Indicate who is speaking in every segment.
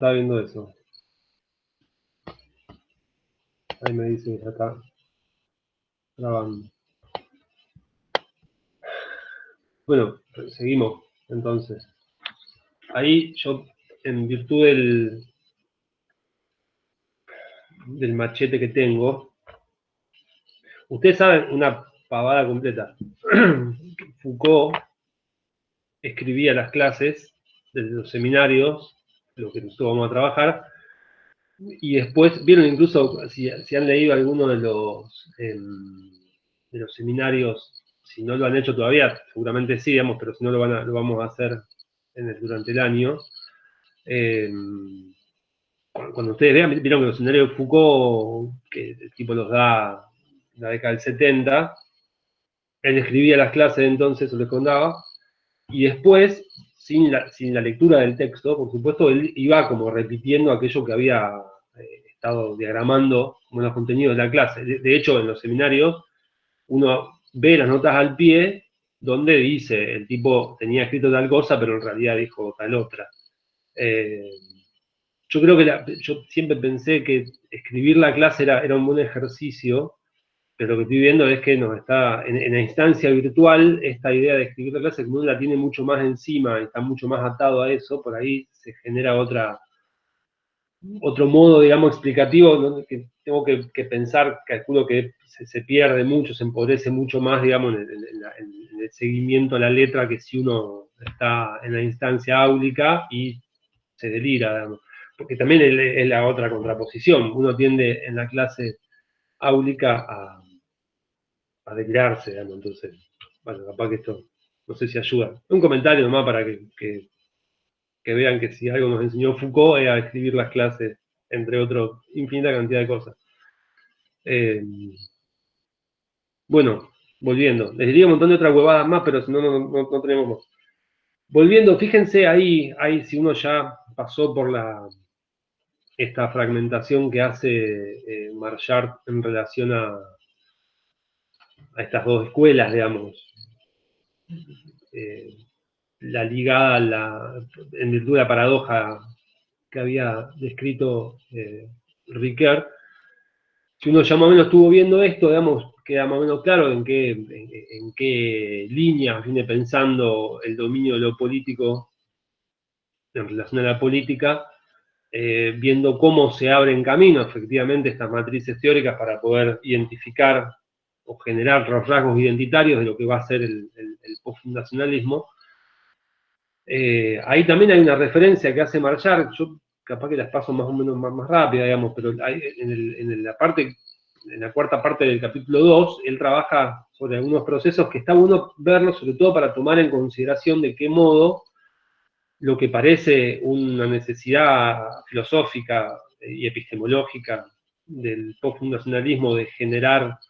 Speaker 1: Estaba viendo eso. Ahí me dice que ya está grabando. Bueno, seguimos entonces. Ahí yo, en virtud del machete que tengo, ustedes saben una pavada completa. Foucault escribía las clases de los seminarios, lo que nosotros vamos a trabajar, y después, vieron incluso, si han leído alguno de los seminarios, si no lo han hecho todavía, seguramente sí, digamos, pero si no lo vamos a hacer durante el año. Eh, cuando ustedes vieron que los seminarios de Foucault, que el tipo los da en la década del 70, él escribía las clases entonces, o les contaba, y después, sin la lectura del texto, por supuesto, él iba como repitiendo aquello que había estado diagramando como los contenidos de la clase. De hecho, en los seminarios, uno ve las notas al pie donde dice, el tipo tenía escrito tal cosa, pero en realidad dijo tal otra. Yo creo que yo siempre pensé que escribir la clase era un buen ejercicio, pero lo que estoy viendo es que nos está, en la instancia virtual, esta idea de escribir la clase, como uno la tiene mucho más encima y está mucho más atado a eso, por ahí se genera otro modo, digamos, explicativo, ¿no? Que tengo que pensar, calculo que se pierde mucho, se empobrece mucho más, digamos, en el seguimiento a la letra que si uno está en la instancia áulica y se delira, digamos. Porque también es la otra contraposición. Uno tiende en la clase áulica a delirarse, digamos. Entonces, bueno, capaz que esto, no sé si ayuda. Un comentario nomás para que vean que si algo nos enseñó Foucault era escribir las clases, entre otros, infinita cantidad de cosas. Bueno, volviendo. Les diría un montón de otras huevadas más, pero si no, no tenemos más. Volviendo, fíjense ahí, si uno ya pasó por esta fragmentación que hace Marchart en relación a estas dos escuelas, digamos, la ligada en virtud de la paradoja que había descrito Ricoeur. Si uno ya más o menos estuvo viendo esto, digamos, queda más o menos claro en qué línea viene pensando el dominio de lo político en relación a la política, viendo cómo se abren caminos efectivamente estas matrices teóricas para poder identificar o generar los rasgos identitarios de lo que va a ser el postfundacionalismo. Ahí también hay una referencia que hace Marchart, yo capaz que las paso más o menos más rápida, digamos, pero en la cuarta parte del capítulo 2, él trabaja sobre algunos procesos que está bueno verlos, sobre todo para tomar en consideración de qué modo lo que parece una necesidad filosófica y epistemológica del postfundacionalismo de generar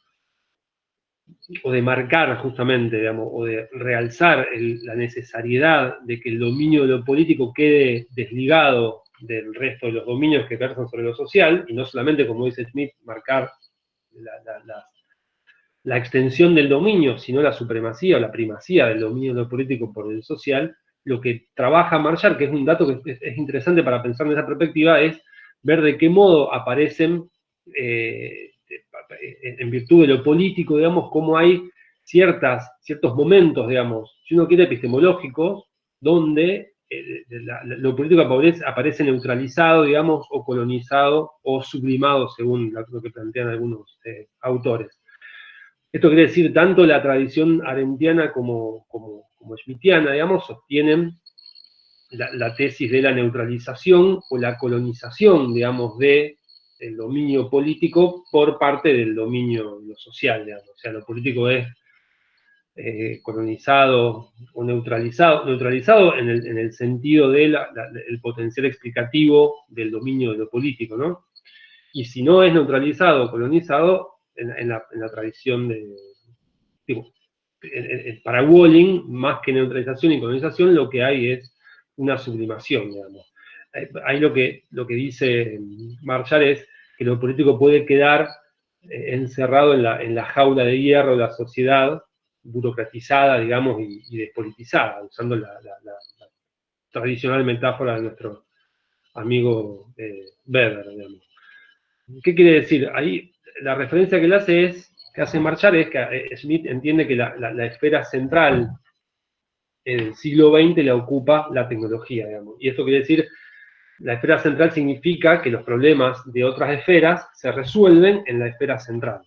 Speaker 1: o de marcar justamente, digamos, o de realzar la necesariedad de que el dominio de lo político quede desligado del resto de los dominios que versan sobre lo social, y no solamente, como dice Smith, marcar la extensión del dominio, sino la supremacía o la primacía del dominio de lo político por el social. Lo que trabaja Marchart, que es un dato que es interesante para pensar en esa perspectiva, es ver de qué modo aparecen, en virtud de lo político, digamos, cómo hay ciertos momentos, digamos, si uno quiere epistemológicos, donde lo político aparece neutralizado, digamos, o colonizado o sublimado, según lo que plantean algunos autores. Esto quiere decir, tanto la tradición arendtiana como schmittiana, digamos, sostienen la tesis de la neutralización o la colonización, digamos, del dominio político por parte del dominio lo social, digamos. O sea, lo político es colonizado o neutralizado en el sentido del potencial explicativo del dominio de lo político, ¿no? Y si no es neutralizado o colonizado, en la tradición digo, para Walling, más que neutralización y colonización, lo que hay es una sublimación, digamos. Ahí lo que dice Marchart es que lo político puede quedar encerrado en la jaula de hierro de la sociedad, burocratizada, digamos, y despolitizada, usando la tradicional metáfora de amigo Weber, digamos. ¿Qué quiere decir? Ahí la referencia que le hace que hace Marchar es que Smith entiende que la esfera central del siglo XX la ocupa la tecnología, digamos. Y esto quiere decir, la esfera central significa que los problemas de otras esferas se resuelven en la esfera central,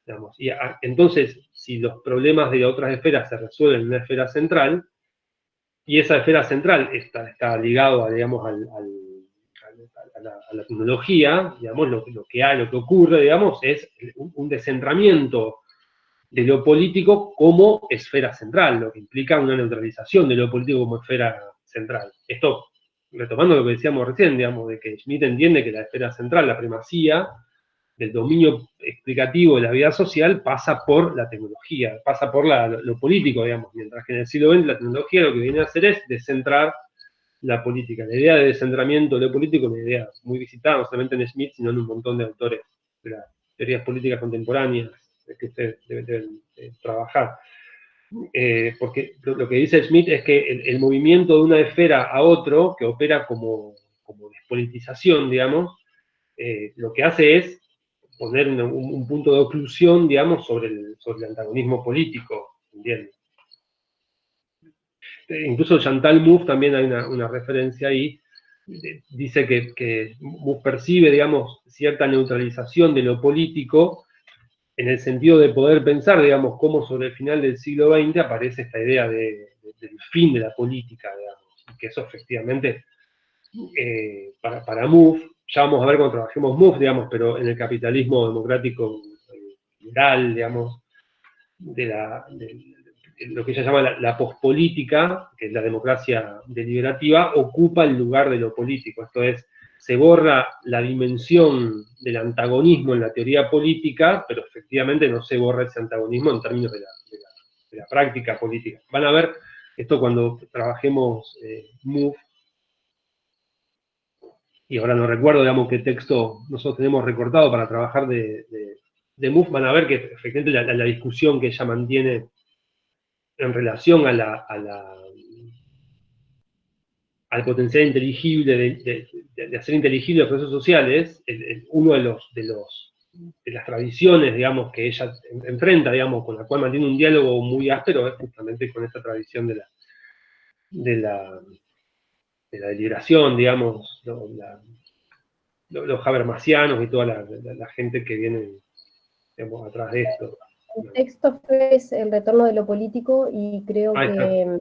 Speaker 1: digamos. Y entonces, si los problemas de otras esferas se resuelven en una esfera central, y esa esfera central está ligado a, digamos, a la tecnología, digamos, lo que ocurre, digamos, es un descentramiento de lo político como esfera central, lo que implica una neutralización de lo político como esfera central. Esto, retomando lo que decíamos recién, digamos, de que Schmitt entiende que la esfera central, la primacía del dominio explicativo de la vida social pasa por la tecnología, pasa por lo político, digamos, mientras que en el siglo XX la tecnología lo que viene a hacer es descentrar la política. La idea de descentramiento de lo político es una idea muy visitada, no solamente en Smith, sino en un montón de autores de las teorías políticas contemporáneas que ustedes deben trabajar. Porque lo que dice Smith es que el movimiento de una esfera a otro, que opera como despolitización, digamos, lo que hace es poner un punto de oclusión, digamos, sobre el antagonismo político, ¿entiendes? Incluso Chantal Mouffe también hay una referencia ahí, dice que Mouffe percibe, digamos, cierta neutralización de lo político en el sentido de poder pensar, digamos, cómo sobre el final del siglo XX aparece esta idea del fin de la política, digamos, que eso efectivamente, para Mouffe, ya vamos a ver cuando trabajemos Mouffe, digamos, pero en el capitalismo democrático liberal, digamos, de lo que ella llama la pospolítica, que es la democracia deliberativa, ocupa el lugar de lo político. Esto es, se borra la dimensión del antagonismo en la teoría política, pero efectivamente no se borra ese antagonismo en términos de la práctica política. Van a ver esto cuando trabajemos Mouffe, y ahora no recuerdo, digamos, qué texto nosotros tenemos recortado para trabajar de Mouffe, van a ver que efectivamente la discusión que ella mantiene en relación al potencial inteligible de hacer inteligibles los procesos sociales, uno de las tradiciones, digamos, que ella enfrenta, digamos, con la cual mantiene un diálogo muy áspero, es justamente con esta tradición de la, de la deliberación, digamos, los habermasianos y toda la gente que viene, digamos, atrás de esto.
Speaker 2: El texto es El retorno de lo político y creo que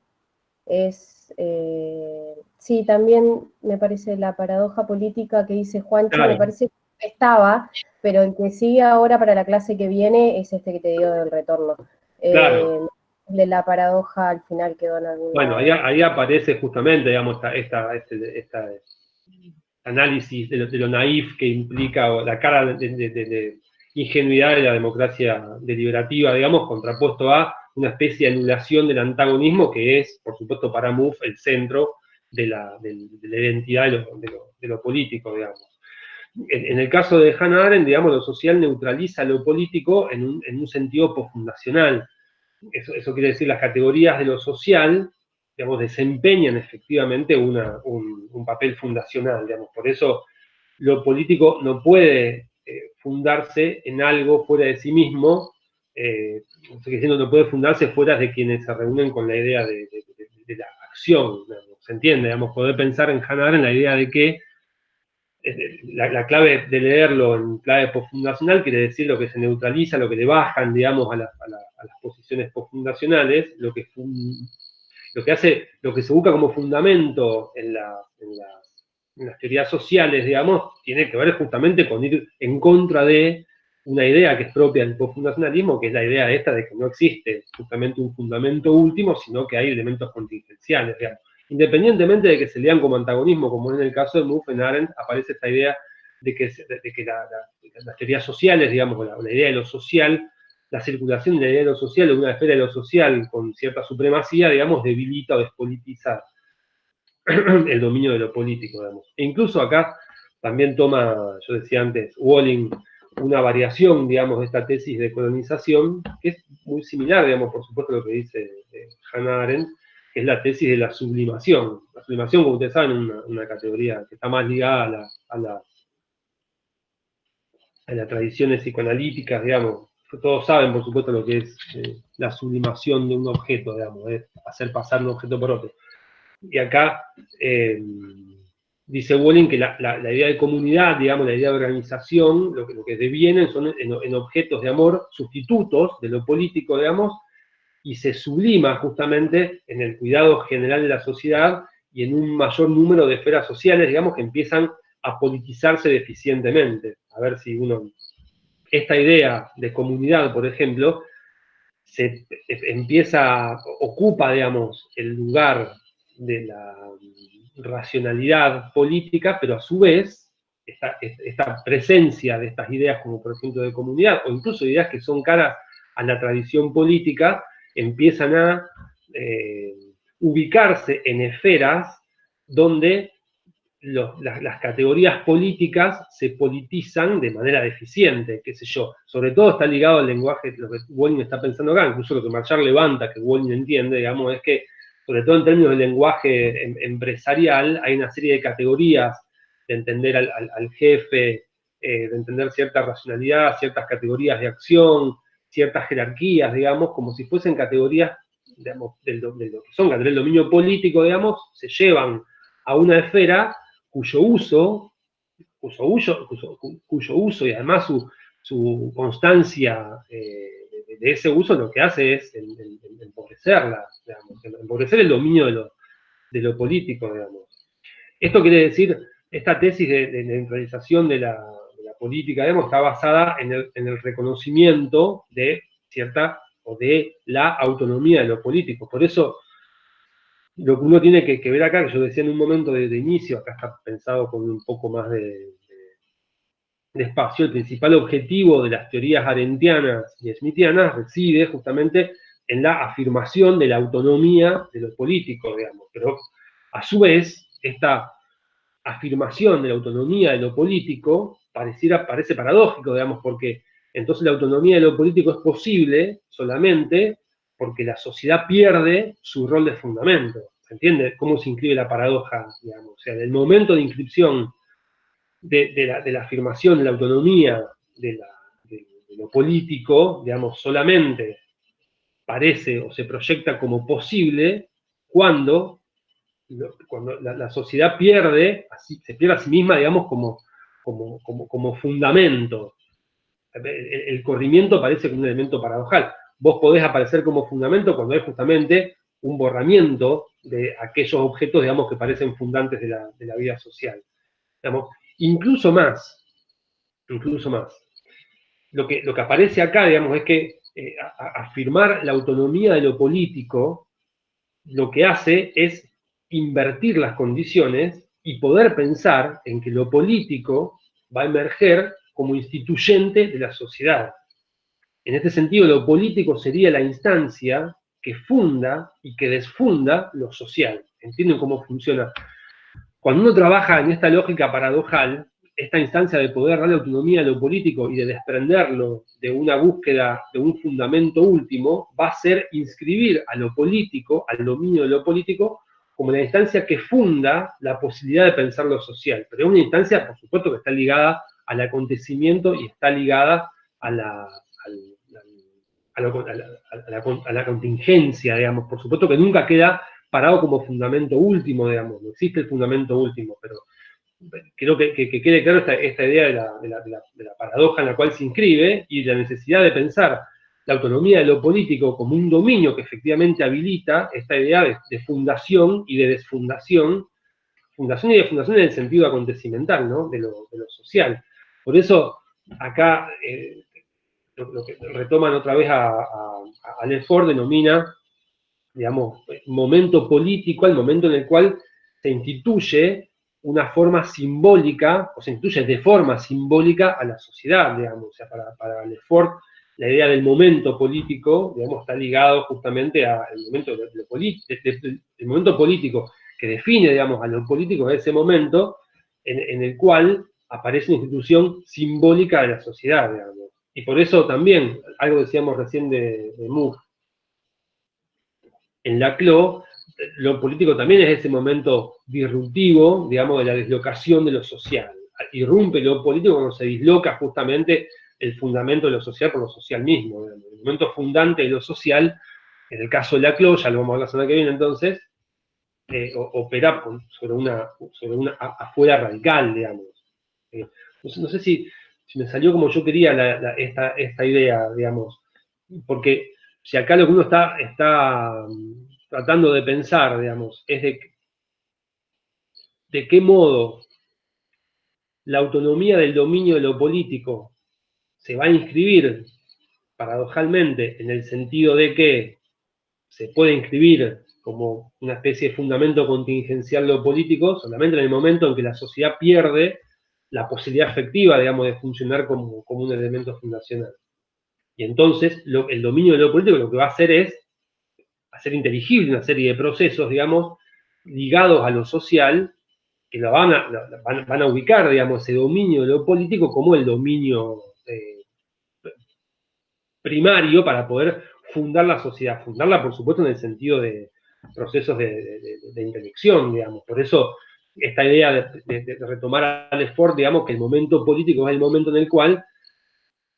Speaker 2: es, sí, también me parece la paradoja política que dice Juancho, claro. Me parece que estaba, pero el que sigue ahora para la clase que viene es este que te digo del retorno.
Speaker 1: Claro.
Speaker 2: De la paradoja al final quedó en algún
Speaker 1: Bueno, ahí aparece justamente, digamos, esta análisis de lo naif que implica la cara de ingenuidad de la democracia deliberativa, digamos, contrapuesto a una especie de anulación del antagonismo que es, por supuesto, para Mouffe el centro de la identidad de lo político, digamos. En el caso de Hannah Arendt, digamos, lo social neutraliza lo político en un sentido posfundacional. Eso quiere decir, las categorías de lo social, digamos, desempeñan efectivamente un papel fundacional, digamos. Por eso lo político no puede fundarse en algo fuera de sí mismo, no puede fundarse fuera de quienes se reúnen con la idea de la acción, digamos. ¿Se entiende? Digamos, poder pensar en Hannah Arendt la idea de que la clave de leerlo en clave postfundacional quiere decir lo que se neutraliza, lo que le bajan, digamos, a las posiciones postfundacionales, lo que hace, lo que se busca como fundamento en las teorías sociales, digamos, tiene que ver justamente con ir en contra de una idea que es propia del postfundacionalismo, que es la idea esta de que no existe justamente un fundamento último, sino que hay elementos contingenciales, digamos. Independientemente de que se lean como antagonismo, como en el caso de Mouffe, en Arendt, aparece esta idea de que las teorías sociales, digamos, la idea de lo social, la circulación de la idea de lo social, de una esfera de lo social con cierta supremacía, digamos, debilita o despolitiza el dominio de lo político, digamos. E incluso acá también toma, yo decía antes, Walling, una variación, digamos, de esta tesis de colonización, que es muy similar, digamos, por supuesto, a lo que dice Hannah Arendt, que es la tesis de la sublimación. La sublimación, como ustedes saben, es una categoría que está más ligada a las tradiciones psicoanalíticas, digamos. Todos saben, por supuesto, lo que es la sublimación de un objeto, digamos, es hacer pasar un objeto por otro. Y acá dice Walling que la idea de comunidad, digamos, la idea de organización, lo que devienen son en objetos de amor sustitutos de lo político, digamos, y se sublima justamente en el cuidado general de la sociedad y en un mayor número de esferas sociales, digamos, que empiezan a politizarse deficientemente. A ver si esta idea de comunidad, por ejemplo, ocupa, digamos, el lugar de la racionalidad política, pero a su vez, esta presencia de estas ideas, como por ejemplo de comunidad, o incluso ideas que son caras a la tradición política, empiezan a ubicarse en esferas donde las categorías políticas se politizan de manera deficiente, qué sé yo. Sobre todo está ligado al lenguaje, lo que Walling está pensando acá, incluso lo que Marshall levanta, que Walling entiende, digamos, es que, sobre todo en términos de lenguaje empresarial, hay una serie de categorías de entender al jefe, de entender cierta racionalidad, ciertas categorías de acción, ciertas jerarquías, digamos, como si fuesen categorías, digamos, de lo que son categorías del dominio político, digamos, se llevan a una esfera cuyo uso y además su constancia de ese uso lo que hace es empobrecerla, digamos, empobrecer el dominio de lo político, digamos. Esto quiere decir, esta tesis de neutralización de la política, digamos, está basada en el reconocimiento de cierta o de la autonomía de lo político. Por eso, lo que uno tiene que ver acá, que yo decía en un momento de inicio, acá está pensado con un poco más de espacio, el principal objetivo de las teorías arendtianas y smithianas reside justamente en la afirmación de la autonomía de lo político, digamos. Pero, a su vez, esta afirmación de la autonomía de lo político parece paradójico, digamos, porque entonces la autonomía de lo político es posible solamente porque la sociedad pierde su rol de fundamento. ¿Se entiende cómo se inscribe la paradoja? Digamos? O sea, en el momento de inscripción de la afirmación de la autonomía de lo político, digamos, solamente parece o se proyecta como posible cuando la sociedad se pierde a sí misma, digamos, como fundamento. El corrimiento aparece como un elemento paradojal. Vos podés aparecer como fundamento cuando es justamente un borramiento de aquellos objetos, digamos, que parecen fundantes de la vida social. Digamos, incluso más. Lo que aparece acá, digamos, es que afirmar la autonomía de lo político, lo que hace es invertir las condiciones y poder pensar en que lo político va a emerger como instituyente de la sociedad. En este sentido, lo político sería la instancia que funda y que desfunda lo social. ¿Entienden cómo funciona? Cuando uno trabaja en esta lógica paradojal, esta instancia de poder darle autonomía a lo político y de desprenderlo de una búsqueda de un fundamento último, va a ser inscribir a lo político, al dominio de lo político, como la instancia que funda la posibilidad de pensar lo social. Pero es una instancia, por supuesto, que está ligada al acontecimiento y está ligada a la contingencia, digamos. Por supuesto que nunca queda parado como fundamento último, digamos. No existe el fundamento último, pero creo que quede claro esta idea de la paradoja en la cual se inscribe y la necesidad de pensar la autonomía de lo político como un dominio que efectivamente habilita esta idea de fundación y de desfundación, fundación y desfundación en el sentido acontecimental, ¿no? de lo social. Por eso, acá, lo que retoman otra vez a Lefort denomina, digamos, momento político, el momento en el cual se instituye una forma simbólica, o se instituye de forma simbólica a la sociedad, digamos. O sea, para Lefort, la idea del momento político, digamos, está ligado justamente al momento, el momento político que define, digamos, a lo político de ese momento en el cual aparece una institución simbólica de la sociedad, digamos. Y por eso también, algo decíamos recién de Moore, en Laclau, lo político también es ese momento disruptivo, digamos, de la deslocación de lo social. Irrumpe lo político cuando se disloca justamente el fundamento de lo social por lo social mismo. El momento fundante de lo social, en el caso de Laclau, ya lo vamos a ver la semana que viene entonces, opera sobre una afuera radical, digamos. No sé si me salió como yo quería esta idea, digamos, porque si acá lo que uno está tratando de pensar, digamos, es de qué modo la autonomía del dominio de lo político se va a inscribir paradojalmente en el sentido de que se puede inscribir como una especie de fundamento contingencial lo político solamente en el momento en que la sociedad pierde la posibilidad efectiva, digamos, de funcionar como un elemento fundacional. Y entonces el dominio de lo político lo que va a hacer es hacer inteligible una serie de procesos, digamos, ligados a lo social, que van a ubicar, digamos, ese dominio de lo político como el dominio primario para poder fundar la sociedad. Fundarla, por supuesto, en el sentido de procesos de intelección, digamos. Por eso, esta idea de retomar a Alex Ford, digamos, que el momento político es el momento en el cual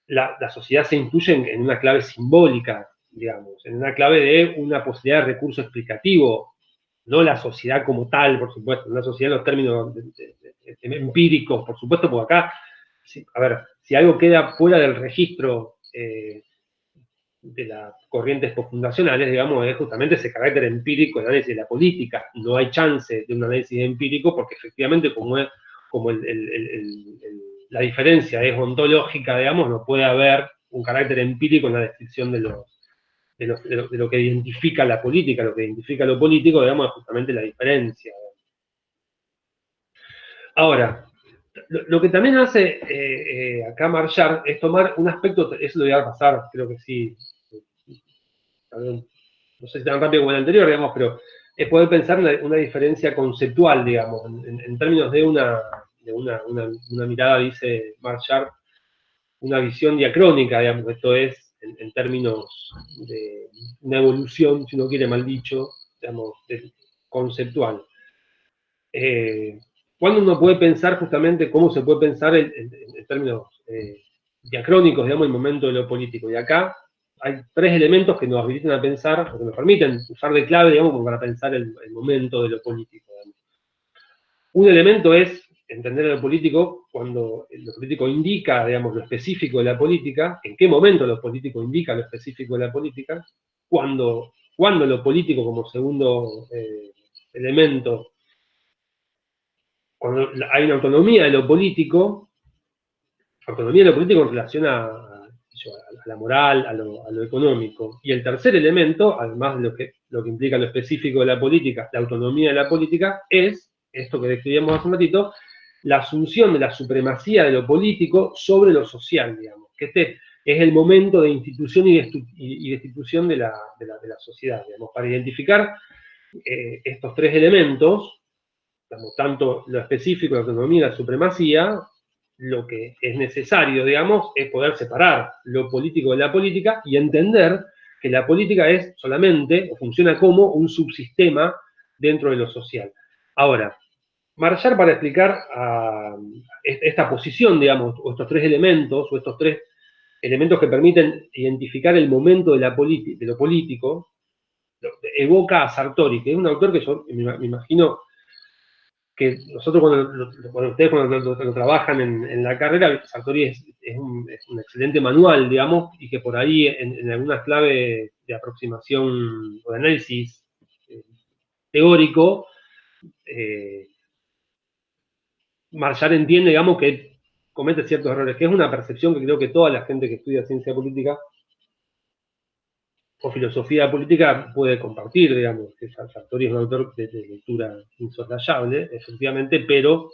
Speaker 1: la sociedad se incluye en una clave simbólica, digamos, en una clave de una posibilidad de recurso explicativo, no la sociedad como tal, por supuesto, una sociedad en los términos empíricos, por supuesto, porque acá, a ver, si algo queda fuera del registro de las corrientes postfundacionales, digamos, es justamente ese carácter empírico del análisis de la política. No hay chance de un análisis empírico porque efectivamente como la diferencia es ontológica, digamos, no puede haber un carácter empírico en la descripción de lo que identifica la política. Lo que identifica lo político, digamos, es justamente la diferencia. Ahora, lo que también hace acá Marchard es tomar un aspecto, eso lo voy a pasar, creo que sí, no sé si tan rápido como el anterior, digamos, pero es poder pensar en una diferencia conceptual, digamos, en términos de una mirada, dice Marchard, una visión diacrónica, digamos, esto es, en términos de una evolución, si uno quiere mal dicho, digamos, conceptual. ¿Cuándo uno puede pensar justamente cómo se puede pensar en términos diacrónicos, digamos, el momento de lo político? Y acá hay tres elementos que nos habilitan a pensar, o que nos permiten usar de clave, digamos, como para pensar el momento de lo político. Digamos. Un elemento es entender lo político cuando lo político indica, digamos, lo específico de la política, en qué momento lo político indica lo específico de la política, cuando lo político como segundo elemento, cuando hay una autonomía de lo político en relación a la moral, a lo económico. Y el tercer elemento, además de lo que implica lo específico de la política, la autonomía de la política, es, esto que describíamos hace un ratito, la asunción de la supremacía de lo político sobre lo social, digamos. Que este es el momento de institución y destitución de la sociedad, digamos, para identificar estos tres elementos, digamos, tanto lo específico, la autonomía y la supremacía. Lo que es necesario, digamos, es poder separar lo político de la política y entender que la política es solamente, o funciona como, un subsistema dentro de lo social. Ahora, Marchard, para explicar esta posición, digamos, o estos tres elementos, o estos tres elementos que permiten identificar el momento de lo político, evoca a Sartori, que es un autor que yo me imagino que nosotros cuando lo trabajan en la carrera, Sartori es un excelente manual, digamos, y que por ahí en algunas claves de aproximación o de análisis teórico, Marchard entiende, digamos, que comete ciertos errores, que es una percepción que creo que toda la gente que estudia ciencia política o filosofía política puede compartir, digamos, que Sartori es un autor de lectura insoslayable, efectivamente, pero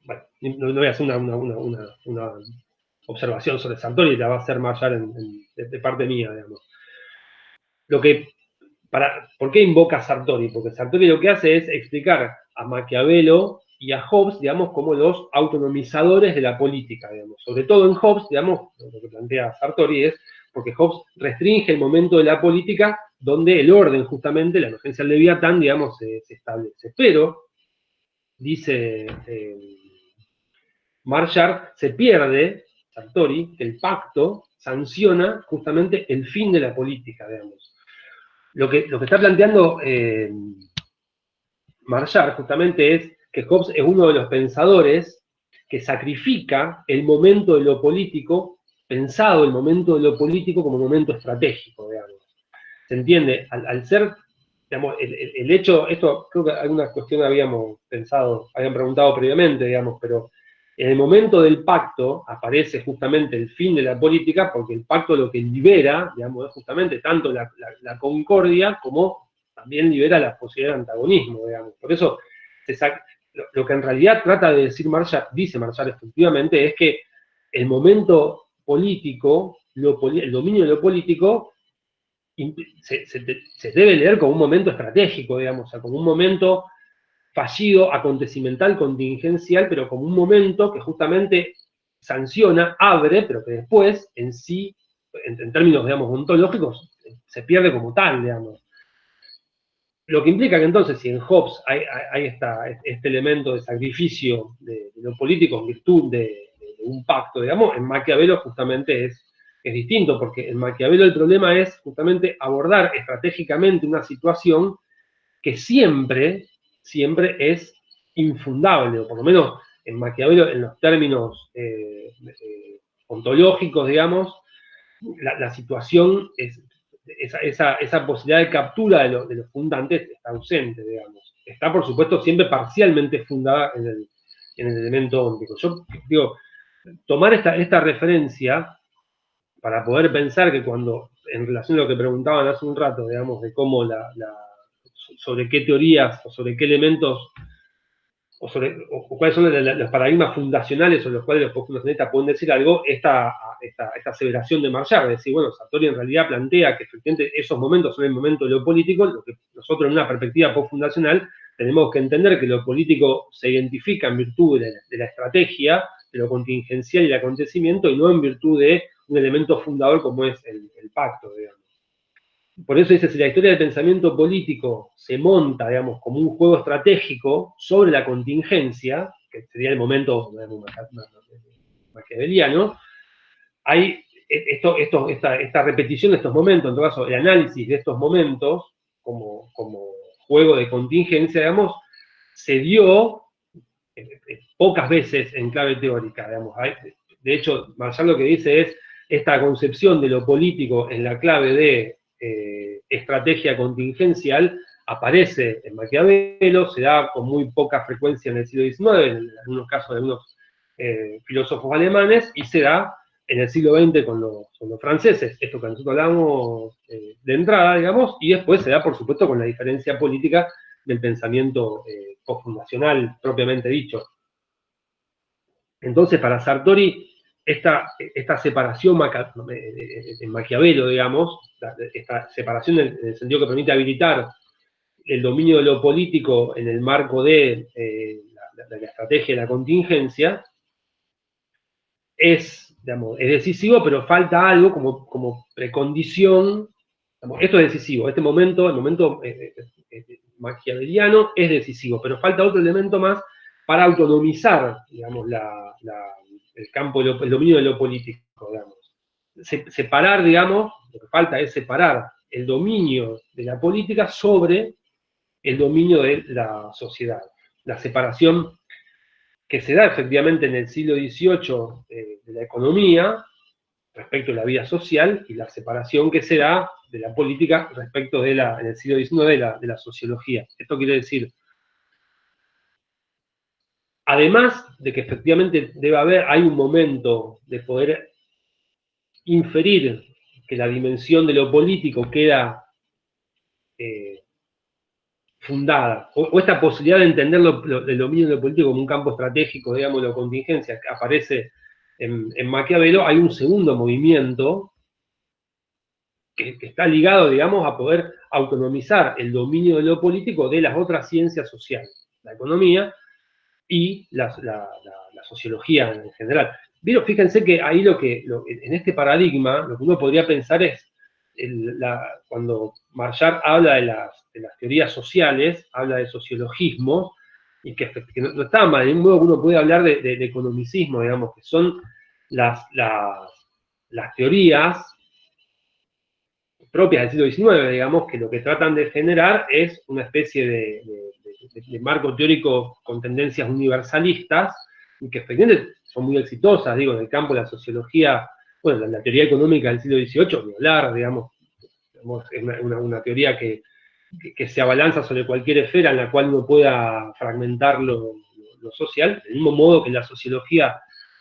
Speaker 1: bueno, no voy a hacer una observación sobre Sartori, la va a hacer Marchard de parte mía, digamos. ¿Por qué invoca a Sartori? Porque Sartori lo que hace es explicar a Maquiavelo y a Hobbes, digamos, como los autonomizadores de la política, digamos. Sobre todo en Hobbes, digamos, lo que plantea Sartori es porque Hobbes restringe el momento de la política donde el orden, justamente, la emergencia del Leviatán, digamos, se establece. Pero, dice Marshall, se pierde, Sartori, que el pacto sanciona justamente el fin de la política, digamos. Lo que está planteando Marshall justamente es que Hobbes es uno de los pensadores que sacrifica el momento de lo político, pensado el momento de lo político como momento estratégico, digamos. ¿Se entiende? Al ser, digamos, el hecho, esto creo que alguna cuestión habían preguntado previamente, digamos, pero en el momento del pacto aparece justamente el fin de la política, porque el pacto lo que libera, digamos, es justamente tanto la concordia como también libera la posibilidad de antagonismo, digamos. Por eso, lo que en realidad trata de decir Marshall, dice Marshall efectivamente, es que el momento político, el dominio de lo político, se debe leer como un momento estratégico, digamos, o sea, como un momento fallido, acontecimental, contingencial, pero como un momento que justamente sanciona, abre, pero que después, en sí, en términos, digamos, ontológicos, se pierde como tal, digamos. Lo que implica que entonces, si en Hobbes hay este elemento de sacrificio de lo político en virtud de un pacto, digamos, en Maquiavelo justamente es distinto, porque en Maquiavelo el problema es justamente abordar estratégicamente una situación que siempre es infundable, o por lo menos en Maquiavelo, en los términos ontológicos, digamos, la situación es, esa posibilidad de captura de los fundantes está ausente, digamos. Está, por supuesto, siempre parcialmente fundada en el elemento óntico. Yo digo, tomar esta referencia para poder pensar que cuando, en relación a lo que preguntaban hace un rato, digamos, de cómo sobre qué teorías o sobre qué elementos o cuáles son los paradigmas fundacionales sobre los cuales los postfundacionalistas pueden decir algo, esta aseveración de Marshall, de decir, bueno, Sartori en realidad plantea que efectivamente esos momentos son el momento de lo político, lo que nosotros en una perspectiva postfundacional tenemos que entender que lo político se identifica en virtud de la estrategia, de lo contingencial y el acontecimiento, y no en virtud de un elemento fundador como es el pacto, digamos. Por eso dice, si la historia del pensamiento político se monta, digamos, como un juego estratégico sobre la contingencia, que sería el momento maquiaveliano, hay esta repetición de estos momentos, en todo caso, el análisis de estos momentos como juego de contingencia, digamos, se dio pocas veces en clave teórica, digamos. De hecho, Marshall lo que dice es esta concepción de lo político en la clave de estrategia contingencial aparece en Maquiavelo, se da con muy poca frecuencia en el siglo XIX, en algunos casos de algunos filósofos alemanes, y se da en el siglo XX con los franceses, esto que nosotros hablamos de entrada, digamos, y después se da, por supuesto, con la diferencia política del pensamiento postfundacional propiamente dicho. Entonces, para Sartori, esta separación en Maquiavelo, digamos, esta separación en el sentido que permite habilitar el dominio de lo político en el marco de la estrategia de la contingencia, es decisivo, pero falta algo como precondición. Esto es decisivo, el momento maquiaveliano es decisivo, pero falta otro elemento más para autonomizar, digamos, el campo, el dominio de lo político, digamos. Separar, digamos, lo que falta es separar el dominio de la política sobre el dominio de la sociedad. La separación que se da efectivamente en el siglo XVIII de la economía respecto de la vida social y la separación que se da de la política respecto en el siglo XIX de la sociología. Esto quiere decir, además de que efectivamente hay un momento de poder inferir que la dimensión de lo político queda fundada, o esta posibilidad de entender el dominio de lo político como un campo estratégico, digamos, la contingencia que aparece en Maquiavelo, hay un segundo movimiento que está ligado, digamos, a poder autonomizar el dominio de lo político de las otras ciencias sociales, la economía y la sociología en general. Pero fíjense que ahí en este paradigma, lo que uno podría pensar es, cuando Marchard habla de las teorías sociales, habla de sociologismo, y que no está mal, de un modo que uno puede hablar de economicismo, digamos, que son las teorías propias del siglo XIX, digamos, que lo que tratan de generar es una especie de marco teórico con tendencias universalistas, y que efectivamente son muy exitosas, digo, en el campo de la sociología, bueno, la teoría económica del siglo XVIII, ni hablar, digamos, es una teoría que se abalanza sobre cualquier esfera en la cual uno pueda fragmentar lo social, del mismo modo que la sociología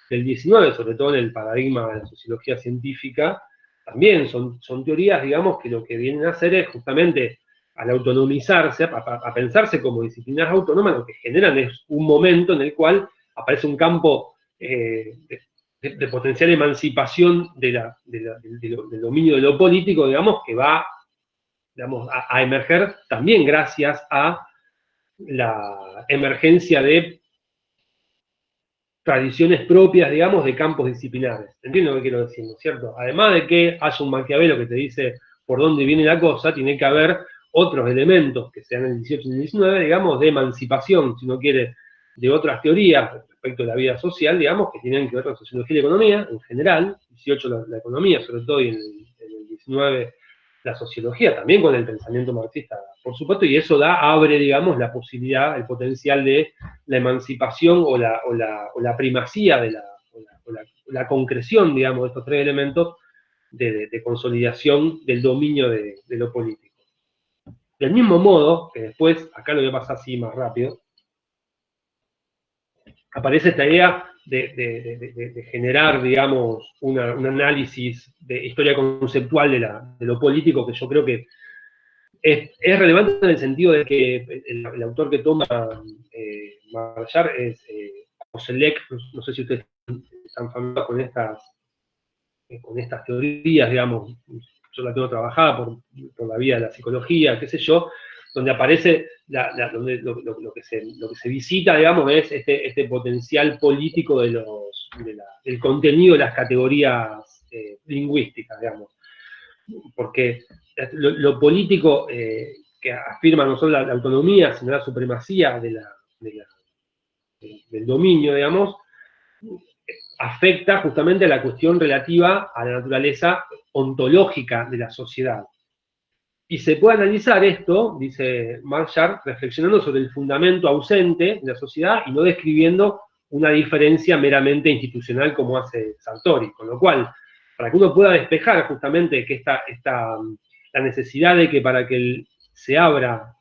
Speaker 1: del XIX, sobre todo en el paradigma de la sociología científica, también son teorías, digamos, que lo que vienen a hacer es justamente, al autonomizarse, a pensarse como disciplinas autónomas, lo que generan es un momento en el cual aparece un campo de potencial emancipación del dominio de lo político, digamos, que va, digamos, a emerger también gracias a la emergencia de tradiciones propias, digamos, de campos disciplinares. ¿Entiendo lo que quiero decir, ¿no es cierto? Además de que haya un Maquiavelo que te dice por dónde viene la cosa, tiene que haber otros elementos que sean el 18 y el 19, digamos, de emancipación, si no quiere, de otras teorías respecto a la vida social, digamos, que tienen que ver con sociología y economía en general, 18 la economía sobre todo, y en el 19 la sociología, también con el pensamiento marxista, por supuesto, y eso abre, digamos, la posibilidad, el potencial de la emancipación o la primacía de la concreción, digamos, de estos tres elementos de consolidación del dominio de lo político. Del mismo modo, que después, acá lo voy a pasar así más rápido, aparece esta idea de generar, digamos, un análisis de historia conceptual de lo político, que yo creo que es relevante en el sentido de que el autor que toma Marchard es Koselleck, no sé si ustedes están familiarizados con estas teorías, digamos, yo la tengo trabajada por la vía de la psicología, qué sé yo, donde aparece, donde lo que se visita, digamos, es este potencial político del contenido de las categorías lingüísticas, digamos. Porque lo político que afirma no solo la autonomía, sino la supremacía del dominio, digamos, afecta justamente a la cuestión relativa a la naturaleza ontológica de la sociedad. Y se puede analizar esto, dice Marchard, reflexionando sobre el fundamento ausente de la sociedad y no describiendo una diferencia meramente institucional como hace Sartori. Con lo cual, para que uno pueda despejar justamente que la necesidad de que para que se abra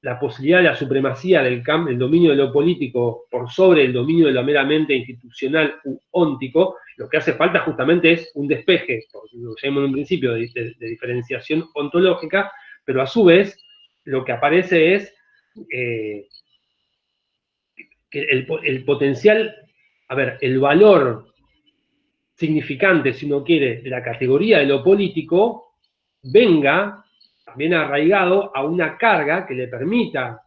Speaker 1: la posibilidad de la supremacía del dominio de lo político por sobre el dominio de lo meramente institucional u óntico, lo que hace falta justamente es un despeje, por lo que llamamos en un principio de diferenciación ontológica, pero a su vez lo que aparece es que el potencial, el valor significante, si uno quiere, de la categoría de lo político, venga también arraigado a una carga que le permita,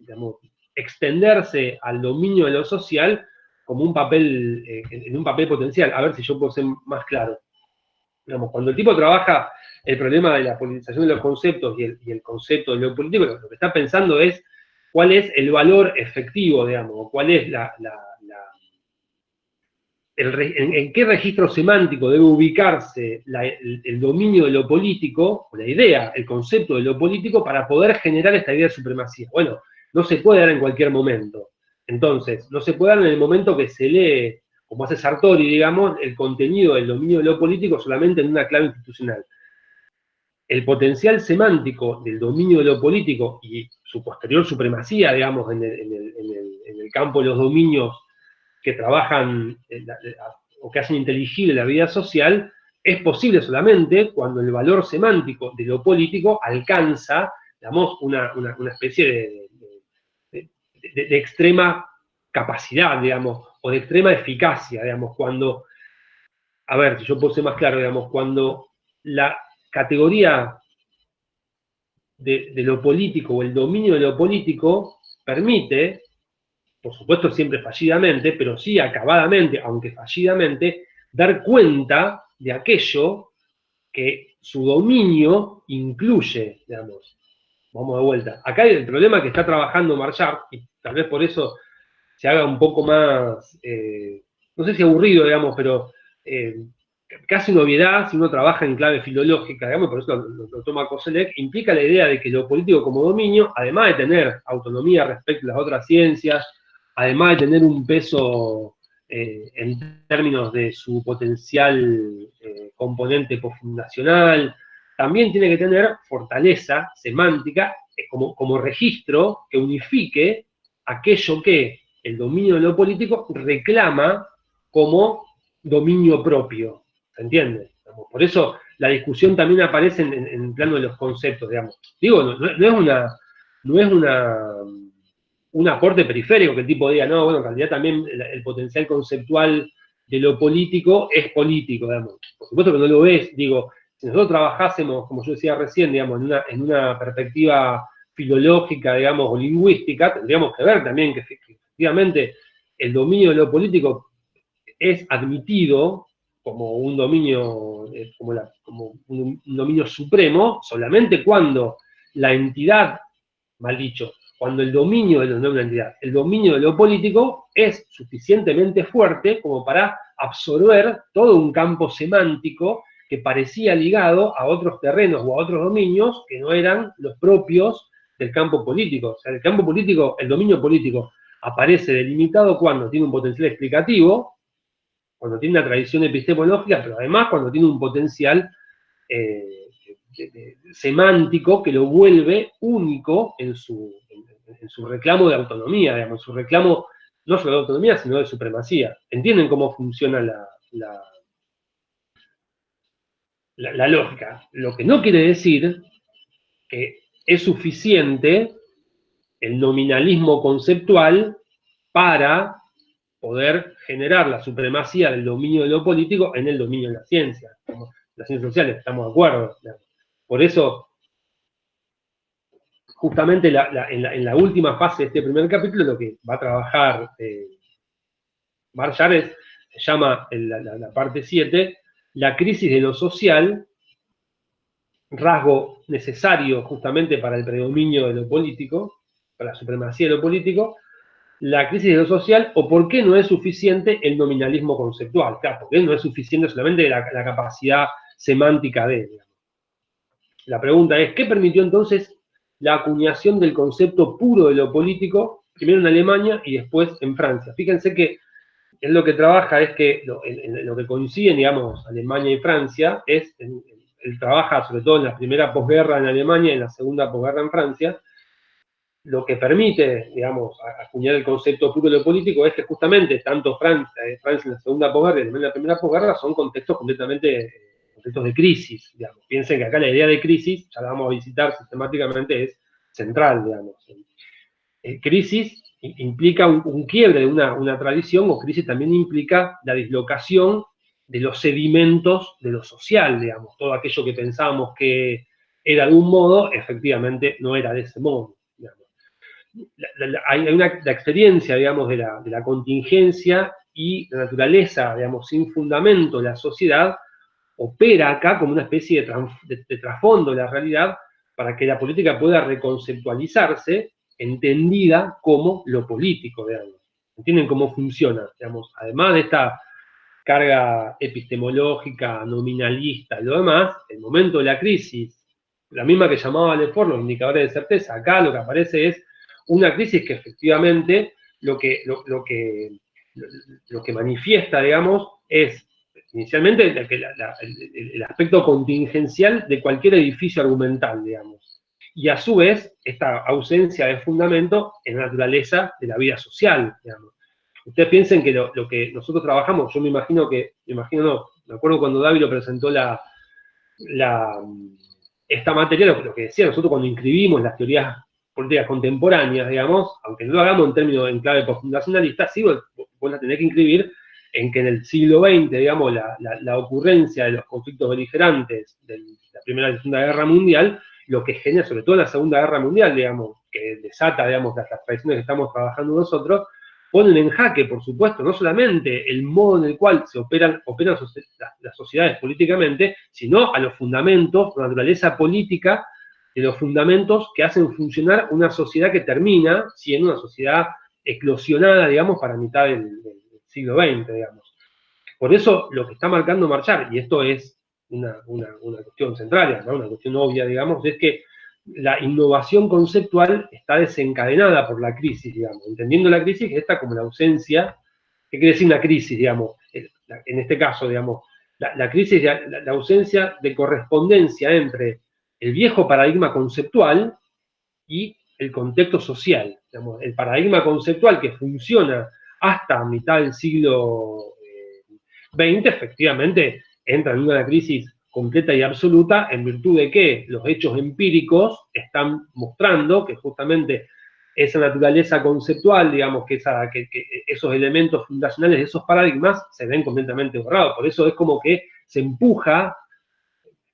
Speaker 1: digamos, extenderse al dominio de lo social como un papel, en un papel potencial. A ver si yo puedo ser más claro. Digamos, cuando el tipo trabaja el problema de la politización de los conceptos y el concepto de lo político, lo que está pensando es cuál es el valor efectivo, digamos, cuál es en qué registro semántico debe ubicarse el dominio de lo político, o la idea, el concepto de lo político, para poder generar esta idea de supremacía. Bueno, no se puede dar en cualquier momento. Entonces, no se puede dar en el momento que se lee, como hace Sartori, digamos, el contenido del dominio de lo político solamente en una clave institucional. El potencial semántico del dominio de lo político y su posterior supremacía, digamos, en el campo de los dominios que trabajan o que hacen inteligible la vida social, es posible solamente cuando el valor semántico de lo político alcanza, digamos, una especie de extrema capacidad, digamos, o de extrema eficacia, digamos, cuando, a ver, si yo puedo ser más claro, digamos, cuando la categoría de lo político o el dominio de lo político permite, por supuesto siempre fallidamente, pero sí acabadamente, aunque fallidamente, dar cuenta de aquello que su dominio incluye, digamos, vamos de vuelta. Acá el problema que está trabajando Marchard, y tal vez por eso se haga un poco más, no sé si aburrido, digamos, pero casi una obviedad si uno trabaja en clave filológica, digamos, por eso lo toma Koselleck, implica la idea de que lo político como dominio, además de tener autonomía respecto a las otras ciencias, además de tener un peso en términos de su potencial componente postfundacional, también tiene que tener fortaleza semántica como registro que unifique aquello que el dominio de lo político reclama como dominio propio. ¿Se entiende? Por eso la discusión también aparece en el plano de los conceptos, digamos. Digo, no es un aporte periférico que el tipo diga, no, bueno, en realidad también el potencial conceptual de lo político es político, digamos. Por supuesto que no lo es, digo, si nosotros trabajásemos, como yo decía recién, digamos, en una perspectiva filológica, digamos, o lingüística, tendríamos que ver también que efectivamente el dominio de lo político es admitido como un dominio, como un dominio supremo, solamente cuando la entidad, mal dicho, cuando el dominio de no una entidad, el dominio de lo político es suficientemente fuerte como para absorber todo un campo semántico que parecía ligado a otros terrenos o a otros dominios que no eran los propios del campo político. O sea, el campo político, el dominio político aparece delimitado cuando tiene un potencial explicativo, cuando tiene una tradición epistemológica, pero además cuando tiene un potencial semántico que lo vuelve único en su reclamo de autonomía, digamos, su reclamo no solo de autonomía, sino de supremacía. ¿Entienden cómo funciona la lógica? Lo que no quiere decir que es suficiente el nominalismo conceptual para poder generar la supremacía del dominio de lo político en el dominio de la ciencia. Las ciencias sociales, estamos de acuerdo. Por eso, justamente en la última fase de este primer capítulo, lo que va a trabajar Marchard se llama, la parte 7, la crisis de lo social, rasgo necesario justamente para el predominio de lo político, para la supremacía de lo político, la crisis de lo social, o por qué no es suficiente el nominalismo conceptual. Claro, porque no es suficiente solamente la capacidad semántica de, digamos. La pregunta es, ¿qué permitió entonces la acuñación del concepto puro de lo político, primero en Alemania y después en Francia? Fíjense que él lo que trabaja es que lo que coinciden, digamos, Alemania y Francia, es, él trabaja sobre todo en la primera posguerra en Alemania y en la segunda posguerra en Francia. Lo que permite, digamos, acuñar el concepto puro de lo político es que justamente tanto Francia en la segunda posguerra y en la primera posguerra son contextos completamente, contextos de crisis, digamos. Piensen que acá la idea de crisis, ya la vamos a visitar sistemáticamente, es central, digamos. Crisis implica un quiebre de una tradición, o crisis también implica la dislocación de los sedimentos de lo social, digamos. Todo aquello que pensábamos que era de un modo, efectivamente no era de ese modo. Hay la experiencia, digamos, de la contingencia y la naturaleza, digamos, sin fundamento de la sociedad, opera acá como una especie de trasfondo de la realidad para que la política pueda reconceptualizarse, entendida como lo político, digamos. ¿Entienden cómo funciona? Digamos, además de esta carga epistemológica, nominalista y lo demás, el momento de la crisis, la misma que llamaba Lefort los indicadores de certeza, acá lo que aparece es una crisis que efectivamente lo que manifiesta, digamos, es inicialmente el aspecto contingencial de cualquier edificio argumental, digamos. Y a su vez, esta ausencia de fundamento en la naturaleza de la vida social, digamos. Ustedes piensen que lo que nosotros trabajamos, yo me acuerdo cuando David lo presentó esta materia, lo que decía, nosotros cuando inscribimos las teorías políticas contemporáneas, digamos, aunque no lo hagamos en clave postfundacionalista, sí vos la tenés que inscribir en que en el siglo XX, digamos, la ocurrencia de los conflictos beligerantes de la Primera y la Segunda Guerra Mundial, lo que genera, sobre todo en la Segunda Guerra Mundial, digamos, que desata, digamos, las tradiciones que estamos trabajando nosotros, ponen en jaque, por supuesto, no solamente el modo en el cual se operan las sociedades políticamente, sino a los fundamentos, la naturaleza política de los fundamentos que hacen funcionar una sociedad que termina siendo una sociedad eclosionada, digamos, para mitad del siglo XX, digamos. Por eso lo que está marcando Marchal, y esto es una cuestión central, ¿no? Una cuestión obvia, digamos, es que la innovación conceptual está desencadenada por la crisis, digamos, entendiendo la crisis esta como la ausencia. ¿Qué quiere decir una crisis, digamos? En este caso, digamos, la crisis, la ausencia de correspondencia entre el viejo paradigma conceptual y el contexto social. Digamos, el paradigma conceptual que funciona hasta mitad del siglo XX, efectivamente, entra en una crisis completa y absoluta en virtud de que los hechos empíricos están mostrando que justamente esa naturaleza conceptual, digamos, que esos elementos fundacionales de esos paradigmas se ven completamente borrados. Por eso es como que se empuja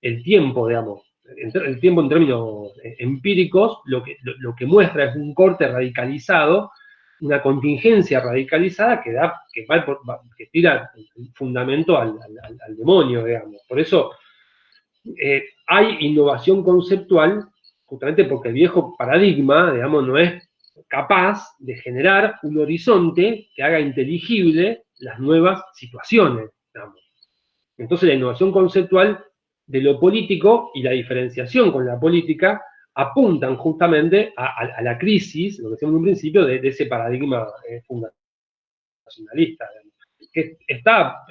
Speaker 1: el tiempo, digamos, el tiempo en términos empíricos, lo que muestra es un corte radicalizado, una contingencia radicalizada que tira el fundamento al demonio, digamos. Por eso hay innovación conceptual, justamente porque el viejo paradigma, digamos, no es capaz de generar un horizonte que haga inteligible las nuevas situaciones, digamos. Entonces la innovación conceptual de lo político y la diferenciación con la política apuntan justamente a la crisis, lo que decíamos en un principio, de ese paradigma fundacionalista, que está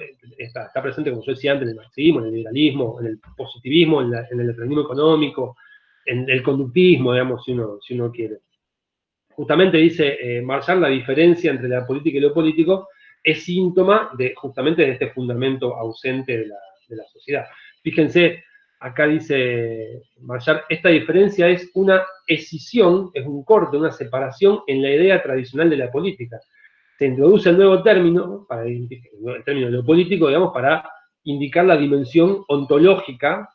Speaker 1: presente, como yo decía antes, en el marxismo, en el liberalismo, en el positivismo, en el determinismo económico, en el conductismo, digamos, si uno quiere. Justamente dice Marshall, la diferencia entre la política y lo político es síntoma justamente de este fundamento ausente de la sociedad. Fíjense, acá dice Marshall, esta diferencia es una escisión, es un corte, una separación en la idea tradicional de la política. Se introduce el nuevo término, el término de lo político, digamos, para indicar la dimensión ontológica,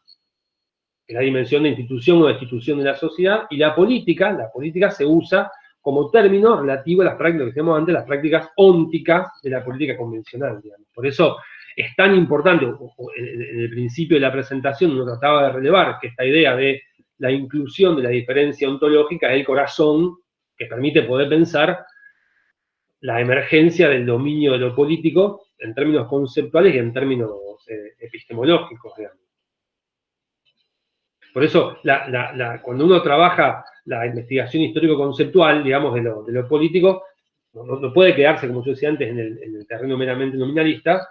Speaker 1: la dimensión de institución o destitución de la sociedad, y la política se usa como término relativo a las prácticas, que decíamos antes, las prácticas ónticas de la política convencional, digamos. Por eso es tan importante, en el principio de la presentación uno trataba de relevar que esta idea de la inclusión de la diferencia ontológica es el corazón que permite poder pensar la emergencia del dominio de lo político en términos conceptuales y en términos epistemológicos, digamos. Por eso, cuando uno trabaja la investigación histórico-conceptual, digamos, de lo político, no puede quedarse, como yo decía antes, en el terreno meramente nominalista,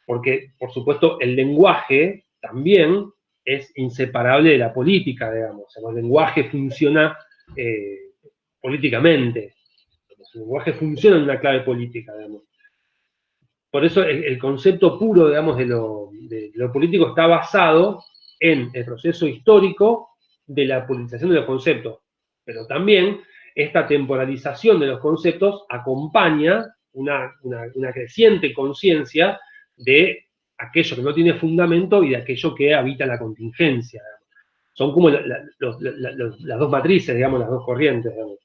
Speaker 1: porque, por supuesto, el lenguaje también es inseparable de la política, digamos. El lenguaje funciona políticamente. El lenguaje funciona en una clave política, digamos. Por eso el concepto puro, digamos, de lo político está basado en el proceso histórico de la politización de los conceptos. Pero también esta temporalización de los conceptos acompaña una creciente conciencia de aquello que no tiene fundamento y de aquello que habita la contingencia. Son como las dos matrices, digamos, las dos corrientes, digamos.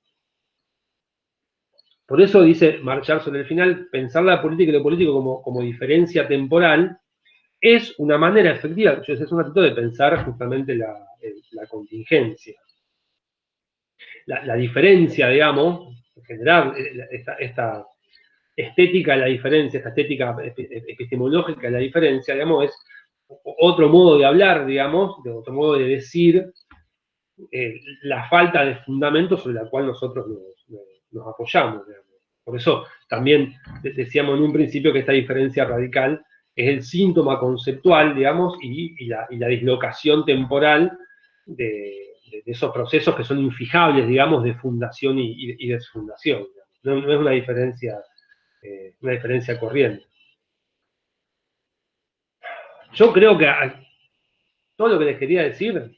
Speaker 1: Por eso dice Marchal sobre el final, pensar la política y lo político como diferencia temporal es una manera efectiva, es un acto de pensar justamente la contingencia. La diferencia, digamos, en general, esta estética de la diferencia, esta estética epistemológica de la diferencia, digamos, es otro modo de hablar, digamos, de otro modo de decir la falta de fundamento sobre la cual nosotros nos apoyamos, digamos. Por eso también decíamos en un principio que esta diferencia radical es el síntoma conceptual, digamos, y la dislocación temporal de esos procesos que son infijables, digamos, de fundación y desfundación. No es una diferencia corriente. Yo creo que todo lo que les quería decir,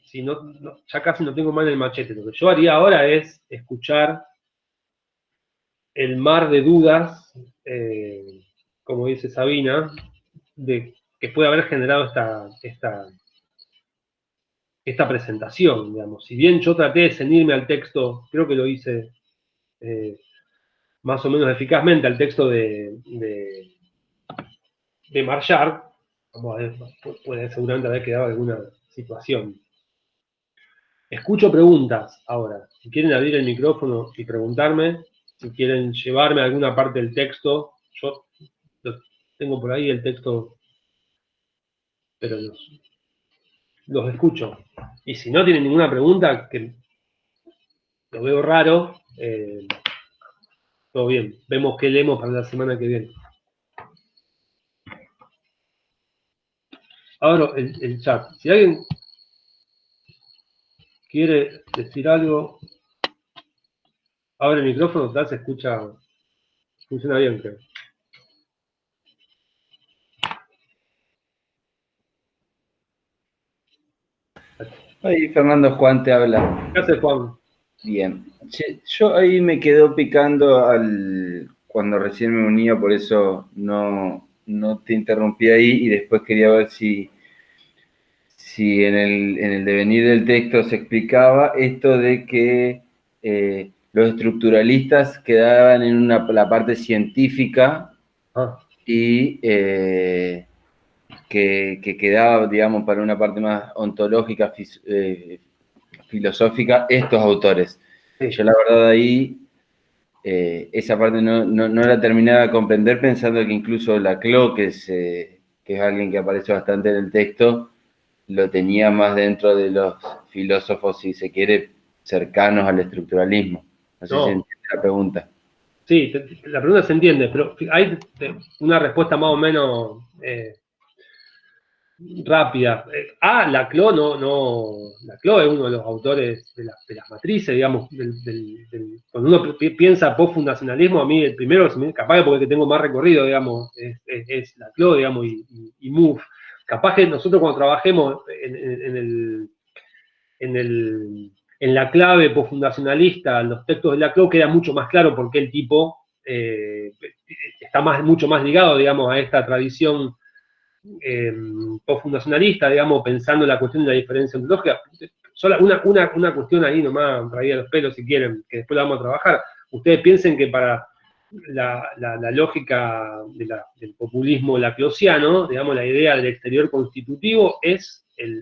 Speaker 1: ya casi no tengo más en el machete, lo que yo haría ahora es escuchar el mar de dudas, como dice Sabina, que puede haber generado esta presentación, digamos. Si bien yo traté de ceñirme al texto, creo que lo hice más o menos eficazmente al texto de Marchard, vamos a ver, puede seguramente haber quedado alguna situación. Escucho preguntas ahora. Si quieren abrir el micrófono y preguntarme, si quieren llevarme a alguna parte del texto, yo tengo por ahí el texto, pero los escucho. Y si no tienen ninguna pregunta, que lo veo raro, todo bien. Vemos qué leemos para la semana que viene. Ahora el chat. Si alguien quiere decir algo, abre el micrófono, tal se escucha, funciona bien, creo.
Speaker 3: Ahí Fernando, Juan te habla.
Speaker 1: ¿Qué haces, Juan?
Speaker 3: Bien. Yo ahí me quedo picando cuando recién me unía, por eso no te interrumpí ahí, y después quería ver si en el devenir del texto se explicaba esto de que los estructuralistas quedaban en la parte científica y que quedaba, digamos, para una parte más ontológica, filosófica, estos autores. Sí. Yo la verdad ahí, esa parte no la terminaba de comprender, pensando que incluso Laclau, que es alguien que aparece bastante en el texto, lo tenía más dentro de los filósofos, si se quiere, cercanos al estructuralismo. No sé si entiende la pregunta.
Speaker 1: Sí, la pregunta se entiende, pero hay una respuesta más o menos rápida. Laclau Laclau es uno de los autores de las matrices, digamos, cuando uno piensa post-fundacionalismo, a mí el primero, capaz que porque tengo más recorrido, digamos, es Laclau, digamos, y Mouffe. Capaz que nosotros cuando trabajemos en la clave post-fundacionalista, los textos de Laclau, queda mucho más claro por qué el tipo está mucho más ligado, digamos, a esta tradición post-fundacionalista, digamos, pensando en la cuestión de la diferencia ontológica. Solo una cuestión ahí nomás, traía los pelos si quieren, que después la vamos a trabajar. Ustedes piensen que para la lógica del populismo laclausiano, digamos, la idea del exterior constitutivo es el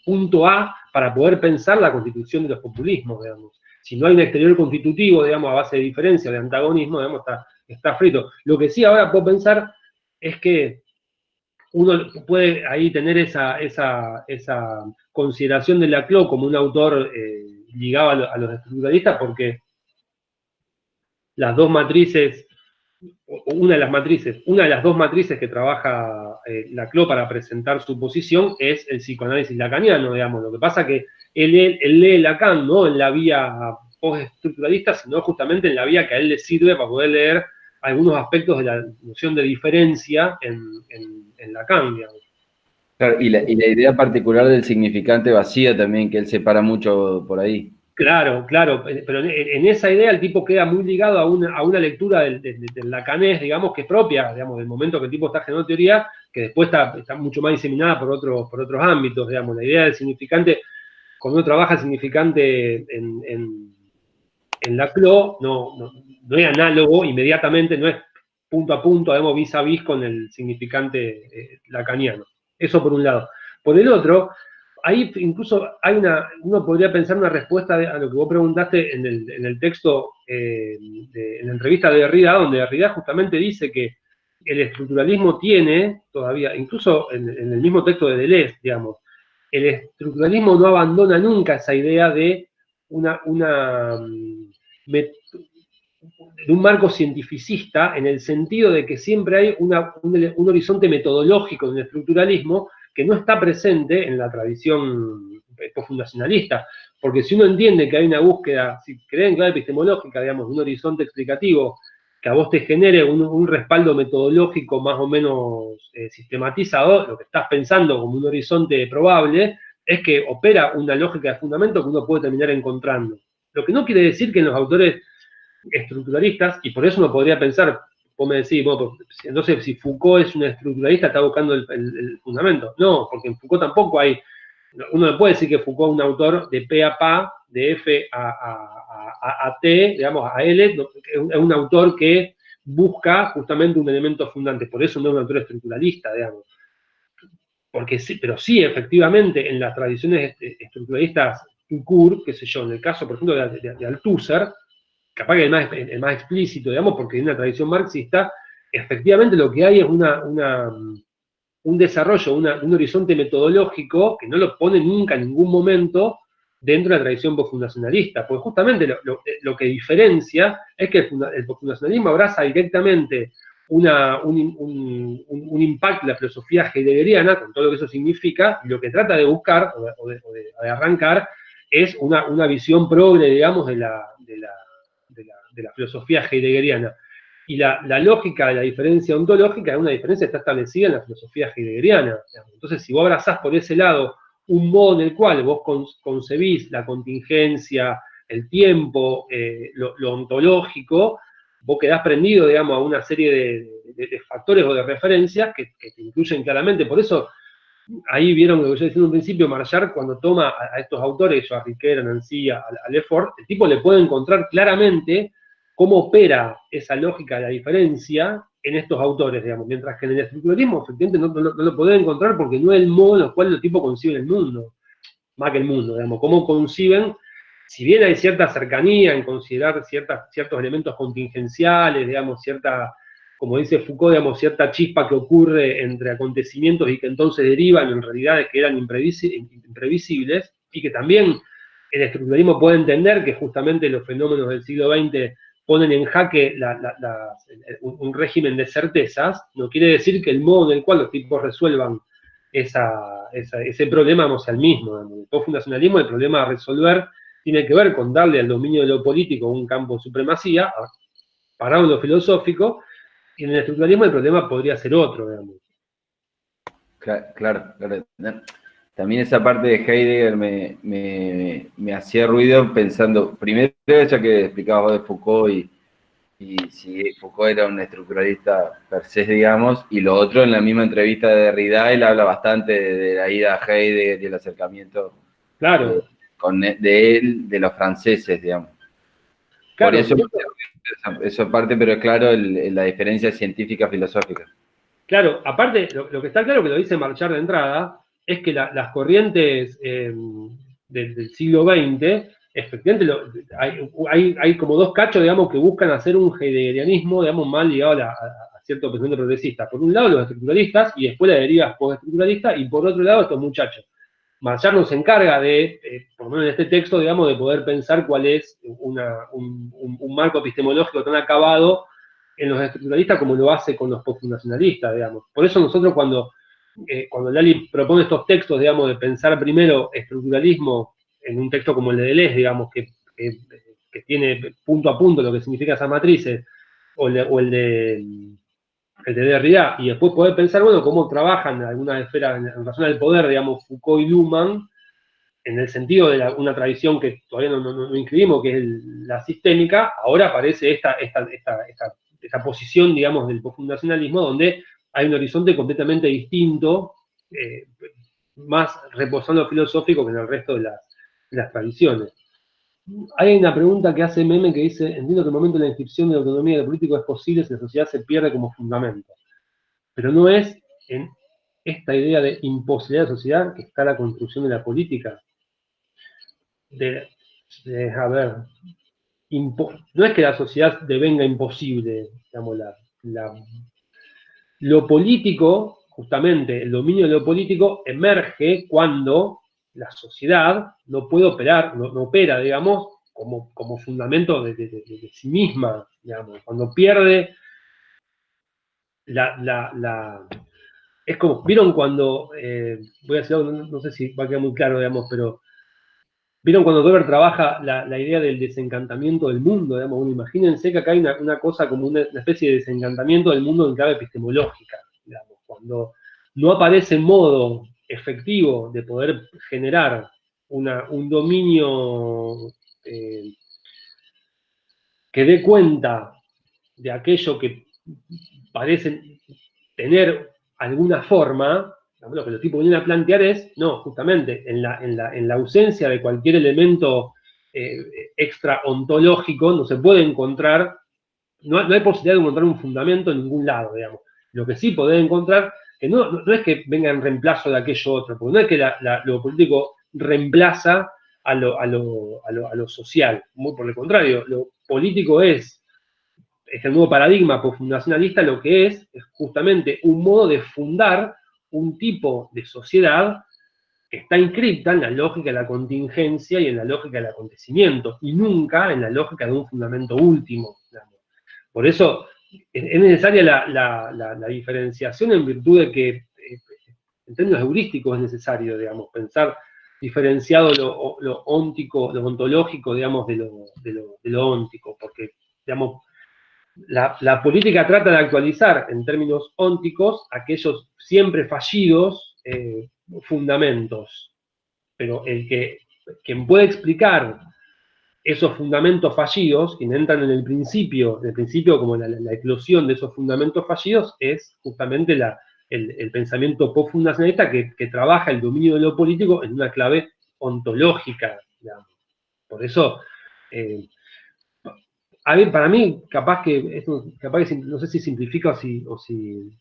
Speaker 1: punto A para poder pensar la constitución de los populismos, digamos. Si no hay un exterior constitutivo, digamos, a base de diferencia, de antagonismo, digamos, está frito. Lo que sí ahora puedo pensar es que uno puede ahí tener esa consideración de Laclau como un autor ligado a los estructuralistas, porque las dos matrices, una de las dos matrices que trabaja Laclau para presentar su posición es el psicoanálisis lacaniano, digamos. Lo que pasa que él lee Lacan no en la vía postestructuralista, sino justamente en la vía que a él le sirve para poder leer algunos aspectos de la noción de diferencia en Lacan, digamos.
Speaker 3: Claro, y la idea particular del significante vacío también, que él separa mucho por ahí.
Speaker 1: Claro, pero en esa idea el tipo queda muy ligado a una lectura del lacanés, digamos, que es propia, digamos, del momento que el tipo está generando teoría, que después está mucho más diseminada por otros ámbitos, digamos. La idea del significante, cuando uno trabaja el significante en Laclau, no es análogo inmediatamente, no es punto a punto, digamos, vis a vis con el significante lacaniano. Eso por un lado. Por el otro, ahí incluso uno podría pensar una respuesta a lo que vos preguntaste en el texto, en la entrevista de Derrida, donde Derrida justamente dice que el estructuralismo tiene todavía, incluso en el mismo texto de Deleuze, digamos, el estructuralismo no abandona nunca esa idea de de un marco cientificista, en el sentido de que siempre hay un horizonte metodológico en el estructuralismo que no está presente en la tradición post-fundacionalista. Porque si uno entiende que hay una búsqueda, si creen en clave epistemológica, digamos, un horizonte explicativo que a vos te genere un respaldo metodológico más o menos sistematizado, lo que estás pensando como un horizonte probable, es que opera una lógica de fundamento que uno puede terminar encontrando. Lo que no quiere decir que en los autores estructuralistas, y por eso uno podría pensar, vos me decís, bueno, entonces si Foucault es un estructuralista, está buscando el fundamento. No, porque en Foucault tampoco hay uno no puede decir que Foucault es un autor de P a Pa, de F a T, digamos, a L, es un autor que busca justamente un elemento fundante, por eso no es un autor estructuralista, digamos. Porque sí, pero sí, efectivamente, en las tradiciones estructuralistas Tukur, qué sé yo, en el caso, por ejemplo, de Althusser, capaz que el más explícito, digamos, porque en una tradición marxista, efectivamente lo que hay es un desarrollo, un horizonte metodológico que no lo pone nunca en ningún momento dentro de la tradición postfundacionalista, porque justamente lo que diferencia es que el postfundacionalismo abraza directamente un impacto de la filosofía heideggeriana, con todo lo que eso significa, y lo que trata de buscar, o de arrancar, es una visión progre, digamos, de la filosofía heideggeriana. Y la lógica de la diferencia ontológica es una diferencia que está establecida en la filosofía heideggeriana. Entonces, si vos abrazás por ese lado un modo en el cual vos concebís la contingencia, el tiempo, lo ontológico, vos quedás prendido, digamos, a una serie de factores o de referencias que te incluyen claramente. Por eso, ahí vieron lo que yo decía en un principio, Marchard, cuando toma a estos autores, a Riquet, a Nancy, a Lefort, el tipo le puede encontrar claramente cómo opera esa lógica de la diferencia en estos autores, digamos, mientras que en el estructuralismo efectivamente no lo pueden encontrar porque no es el modo en el cual los tipos conciben el mundo, más que el mundo, digamos, cómo conciben, si bien hay cierta cercanía en considerar ciertos elementos contingenciales, digamos, como dice Foucault, digamos, cierta chispa que ocurre entre acontecimientos y que entonces derivan en realidades que eran imprevisibles, y que también el estructuralismo puede entender que justamente los fenómenos del siglo XX ponen en jaque un régimen de certezas, no quiere decir que el modo en el cual los tipos resuelvan ese problema no sea el mismo. En el postfundacionalismo el problema a resolver tiene que ver con darle al dominio de lo político un campo de supremacía, parado en lo filosófico, y en el estructuralismo el problema podría ser otro, digamos.
Speaker 3: Claro. También esa parte de Heidegger me hacía ruido pensando, primero ya que explicabas vos de Foucault y si Foucault era un estructuralista per se, digamos, y lo otro, en la misma entrevista de Derrida, él habla bastante de la ida a Heidegger y el acercamiento
Speaker 1: Claro.
Speaker 3: de él, de los franceses, digamos.
Speaker 1: Claro,
Speaker 3: por eso esa parte, pero claro, la diferencia científica-filosófica.
Speaker 1: Claro, aparte, lo que está claro que lo dice Marchard de entrada, es que las corrientes del siglo XX, efectivamente, hay como dos cachos, digamos, que buscan hacer un heideggerianismo, digamos, mal ligado a cierto pensamiento progresista. Por un lado, los estructuralistas, y después las derivas postestructuralistas, y por otro lado, estos muchachos. Marchard nos encarga de, por lo menos en este texto, digamos, de poder pensar cuál es un marco epistemológico tan acabado en los estructuralistas como lo hace con los postfundacionalistas, digamos. Por eso nosotros cuando Lali propone estos textos, digamos, de pensar primero estructuralismo en un texto como el de Deleuze, digamos, que tiene punto a punto lo que significan esas matrices, o el de Derrida, y después poder pensar, bueno, cómo trabajan en algunas esferas en relación al poder, digamos, Foucault y Luhmann, en el sentido de una tradición que todavía no inscribimos, que es la sistémica, ahora aparece esta posición, digamos, del postfundacionalismo, donde hay un horizonte completamente distinto, más reposando filosófico que en el resto de las tradiciones. Hay una pregunta que hace Meme que dice, entiendo que el momento de la inscripción de la autonomía del político es posible si la sociedad se pierde como fundamento. Pero no es en esta idea de imposibilidad de la sociedad que está la construcción de la política. A ver, no es que la sociedad devenga imposible, digamos, lo político, justamente el dominio de lo político, emerge cuando la sociedad no puede operar, no opera, digamos, como fundamento de sí misma, digamos, cuando pierde es como, ¿vieron cuando, voy a decir algo, no sé si va a quedar muy claro, digamos, pero ¿vieron cuando Weber trabaja la idea del desencantamiento del mundo? Digamos, bueno, imagínense que acá hay una cosa como una especie de desencantamiento del mundo en clave epistemológica, digamos, cuando no aparece modo efectivo de poder generar un dominio que dé cuenta de aquello que parece tener alguna forma, lo que los tipos vienen a plantear es, no, justamente, en la ausencia de cualquier elemento extra ontológico, no se puede encontrar, no hay posibilidad de encontrar un fundamento en ningún lado, digamos. Lo que sí podés encontrar, que no es que venga en reemplazo de aquello otro, porque no es que lo político reemplaza a lo social, muy por el contrario, lo político es el nuevo paradigma postfundacionalista, lo que es justamente un modo de fundar un tipo de sociedad que está inscripta en la lógica de la contingencia y en la lógica del acontecimiento, y nunca en la lógica de un fundamento último, digamos. Por eso es necesaria la diferenciación en virtud de que, en términos heurísticos, es necesario, digamos, pensar diferenciado lo óntico, lo ontológico, digamos, de lo óntico, porque, digamos, la política trata de actualizar en términos ónticos aquellos siempre fallidos fundamentos, pero quien puede explicar esos fundamentos fallidos, quien entran en el principio como la eclosión de esos fundamentos fallidos, es justamente el pensamiento postfundacionalista que trabaja el dominio de lo político en una clave ontológica, digamos. Por eso, a ver, para mí, capaz que no sé si simplifica o si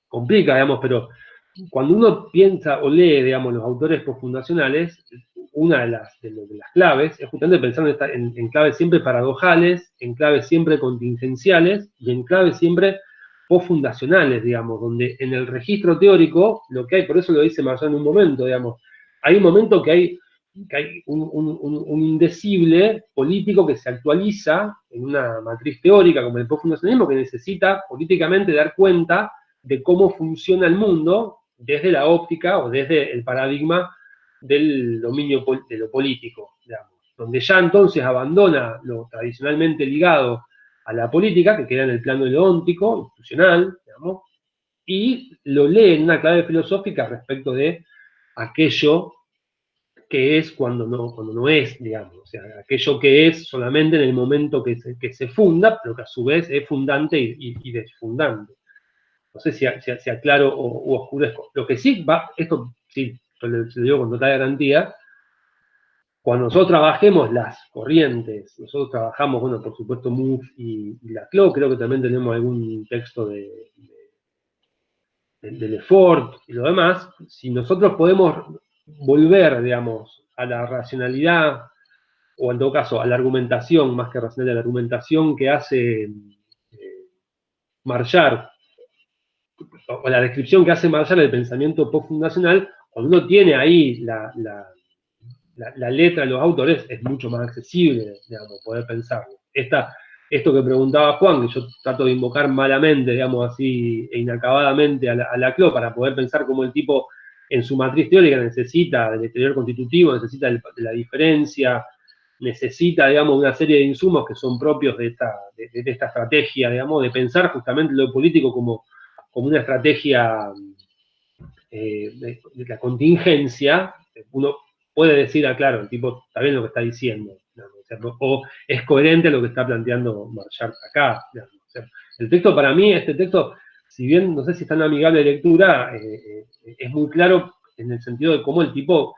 Speaker 1: complica, digamos, pero cuando uno piensa o lee, digamos, los autores postfundacionales, una de las claves es justamente pensar en claves siempre paradojales, en claves siempre contingenciales y en claves siempre postfundacionales, digamos, donde en el registro teórico, lo que hay, por eso lo dice Marshall en un momento, digamos, hay un momento que hay un indecible político que se actualiza en una matriz teórica como el postfundacionalismo, que necesita políticamente dar cuenta de cómo funciona el mundo desde la óptica o desde el paradigma del dominio de lo político, digamos, donde ya entonces abandona lo tradicionalmente ligado a la política, que queda en el plano de lo óntico, institucional, digamos, y lo lee en una clave filosófica respecto de aquello que es cuando no es, digamos, o sea, aquello que es solamente en el momento que se funda, pero que a su vez es fundante y desfundante. No sé si aclaro o oscurezco. Lo que sí va, esto sí, lo digo con total garantía, cuando nosotros trabajemos las corrientes, nosotros trabajamos, bueno, por supuesto, Mouffe y Laclau, creo que también tenemos algún texto de Lefort y lo demás, si nosotros podemos volver, digamos, a la racionalidad, o en todo caso a la argumentación, más que racional, a la argumentación que hace Marshall, o la descripción que hace Marshall del pensamiento postfundacional, cuando uno tiene ahí la letra de los autores, es mucho más accesible, digamos, poder pensarlo. Esto que preguntaba Juan, que yo trato de invocar malamente, digamos así, e inacabadamente a Laclau para poder pensar cómo el tipo en su matriz teórica necesita del exterior constitutivo, necesita de la diferencia, necesita, digamos, una serie de insumos que son propios de esta estrategia, digamos, de pensar justamente lo político como una estrategia de la contingencia. Uno puede decir, claro, el tipo está bien lo que está diciendo, digamos, o es coherente a lo que está planteando Marshall acá. Digamos, o sea, el texto, para mí, este texto, si bien no sé si es tan amigable de lectura, es muy claro en el sentido de cómo el tipo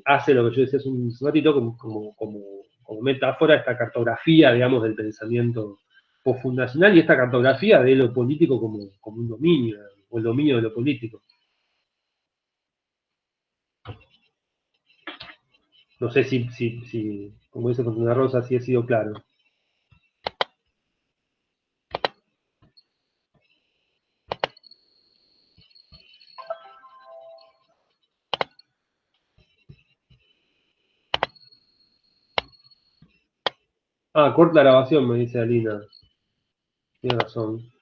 Speaker 1: hace lo que yo decía hace un ratito como metáfora, esta cartografía, digamos, del pensamiento postfundacional y esta cartografía de lo político como un dominio, o el dominio de lo político. No sé si como dice Fontana Rosa, si he sido claro. Corta la grabación, me dice Alina. Tiene razón.